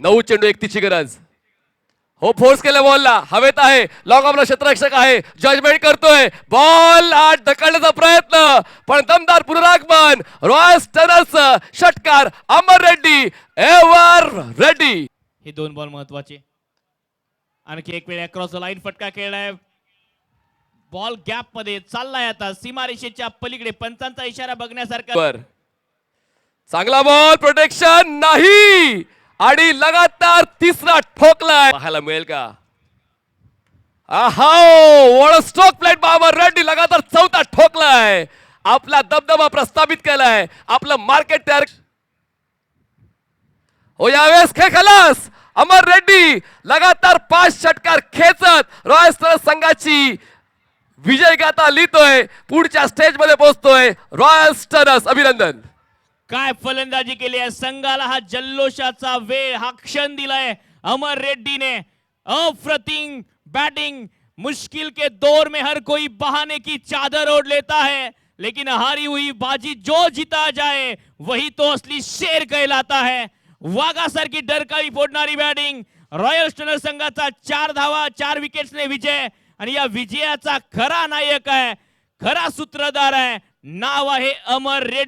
9 चेंडू 31ची गरज. हो फोर्स केलं बॉलला, हवेत आहे, लॉंग ऑफला क्षेत्ररक्षक आहे, जजमेंट करतोय, बॉल आत ढकलण्याचा प्रयत्न, पण दमदार पुनरागमन. रॉयल स्टनर्स षटकार अमर रेड्डी एव्हर रेड्डी. हे 2 बॉल महत्वाचे. आणखी एक वेळ अक्रॉस द लाईन फटका खेळलाय, बॉल गॅप मध्ये चाललाय, आता सीमारेषेच्या पलीकडे पंचांचा इशारा बघण्यासारखा. चांगला बॉल, प्रोटेक्शन नाही आणि लगातार तिसरा ठोकलाय. पाहायला मिळेल का? What stroke play Babar Reddy, लगातार चौथा ठोकलाय, आपला दबदबा प्रस्थापित केलाय, आपलं मार्केट तयार. हो यावेळेस खेळ खलास. अमर रेड्डी लगातार 5 षटकार खेचत रॉयल स्टर्स संघाची विजय गाथा लिहितोय, पुढच्या स्टेज मध्ये पोहोचतोय रॉयल स्टर्स. अभिनंदन. काय फलंदाजी केली आहे, संघाला हा जल्लोषाचा वेळ, हा क्षण दिलाय अमर रेड्डी ने. अप्रतिम बैटिंग, मुश्किल के दौर में हर कोई बहाने की चादर ओढ़ लेता है, लेकिन हारी हुई बाजी जो जीता जाए वही तो असली शेर कहलाता है. वाघासारखी डरकाळी फोडणारी बॅटिंग, रॉयल स्टनर्स संघाचा 4 धावा 4 विकेट्सने विजय. आणि या विजयाचा खरा नायक आहे, खरा सूत्रधार आहे, नाव आहे अमर रेड्डी.